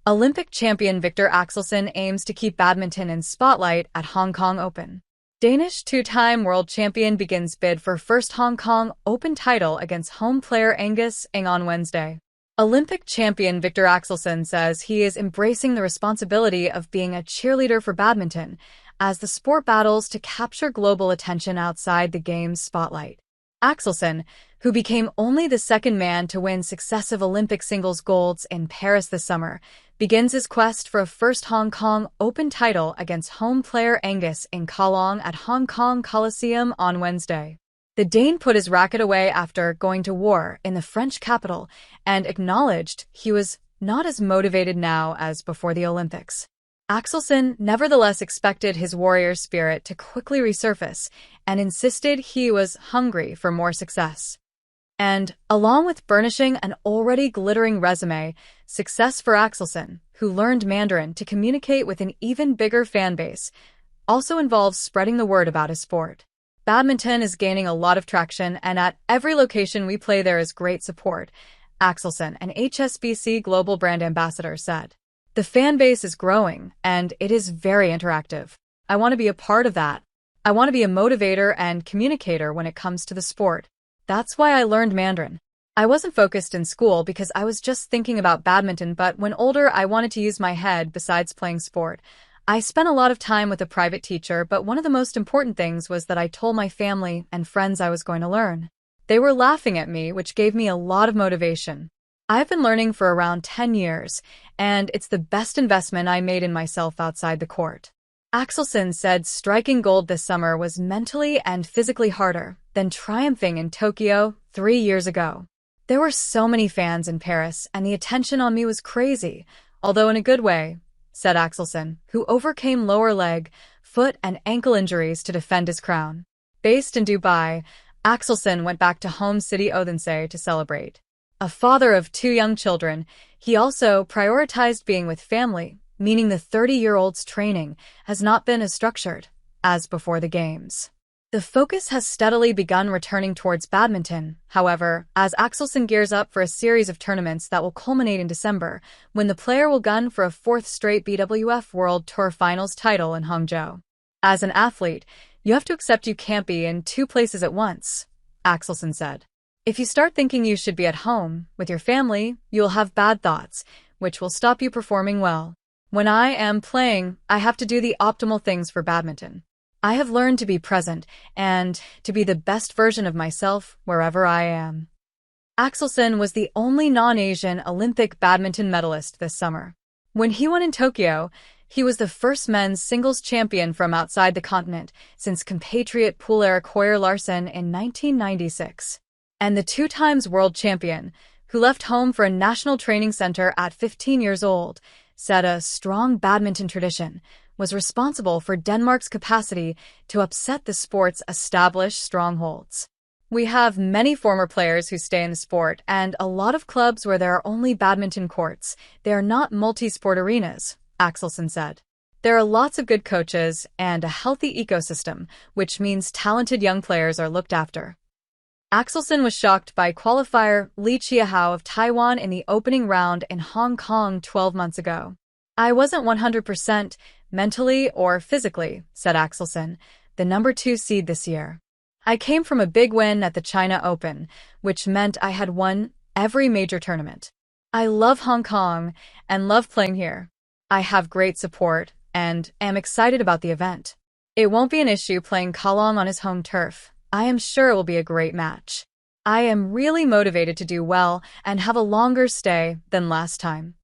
Olympic champion Viktor Axelsen aims to keep badminton in spotlight at Hong Kong Open. Danish two-time world champion begins bid for first Hong Kong Open title against home player Angus Ng on Wednesday. Olympic champion Viktor Axelsen says he is embracing the responsibility of being a cheerleader for badminton as the sport battles to capture global attention outside the game's spotlight. Axelsen, who became only the second man to win successive Olympic singles golds in Paris this summer, begins his quest for a first Hong Kong Open title against home player Angus Ng at Hong Kong Coliseum on Wednesday. The Dane put his racket away after going to war in the French capital and acknowledged he was not as motivated now as before the Olympics. Axelsen nevertheless expected his warrior spirit to quickly resurface and insisted he was hungry for more success. And, along with burnishing an already glittering resume, success for Axelsen, who learned Mandarin to communicate with an even bigger fan base, also involves spreading the word about his sport. Badminton is gaining a lot of traction, and at every location we play there is great support, Axelsen, an HSBC Global Brand Ambassador, said. The fan base is growing, and it is very interactive. I want to be a part of that. I want to be a motivator and communicator when it comes to the sport. That's why I learned Mandarin. I wasn't focused in school because I was just thinking about badminton, but when older I wanted to use my head besides playing sport. I spent a lot of time with a private teacher, but one of the most important things was that I told my family and friends I was going to learn. They were laughing at me, which gave me a lot of motivation. I've been learning for around 10 years, and it's the best investment I made in myself outside the court. Axelsen said striking gold this summer was mentally and physically harder than triumphing in Tokyo 3 years ago. There were so many fans in Paris, and the attention on me was crazy, although in a good way, said Axelsen, who overcame lower leg, foot, and ankle injuries to defend his crown. Based in Dubai, Axelsen went back to home city Odense to celebrate. A father of 2 young children, he also prioritized being with family, meaning the 30-year-old's training has not been as structured as before the Games. The focus has steadily begun returning towards badminton, however, as Axelsen gears up for a series of tournaments that will culminate in December, when the player will gun for a 4th straight BWF World Tour Finals title in Hangzhou. As an athlete, you have to accept you can't be in 2 places at once, Axelsen said. If you start thinking you should be at home with your family, you'll have bad thoughts, which will stop you performing well. When I am playing, I have to do the optimal things for badminton. I have learned to be present and to be the best version of myself wherever I am. Axelsen was the only non-Asian Olympic badminton medalist this summer. When he won in Tokyo, he was the first men's singles champion from outside the continent since compatriot Poul-Erik Høyer Larsen in 1996. And the 2 times world champion, who left home for a national training center at 15 years old, said a strong badminton tradition was responsible for Denmark's capacity to upset the sport's established strongholds. We have many former players who stay in the sport and a lot of clubs where there are only badminton courts. They are not multi-sport arenas, Axelsen said. There are lots of good coaches and a healthy ecosystem, which means talented young players are looked after. Axelsen was shocked by qualifier Li Chiahao of Taiwan in the opening round in Hong Kong 12 months ago. I wasn't 100% mentally or physically, said Axelsen, the number 2 seed this year. I came from a big win at the China Open, which meant I had won every major tournament. I love Hong Kong and love playing here. I have great support and am excited about the event. It won't be an issue playing Kalong on his home turf. I am sure it will be a great match. I am really motivated to do well and have a longer stay than last time.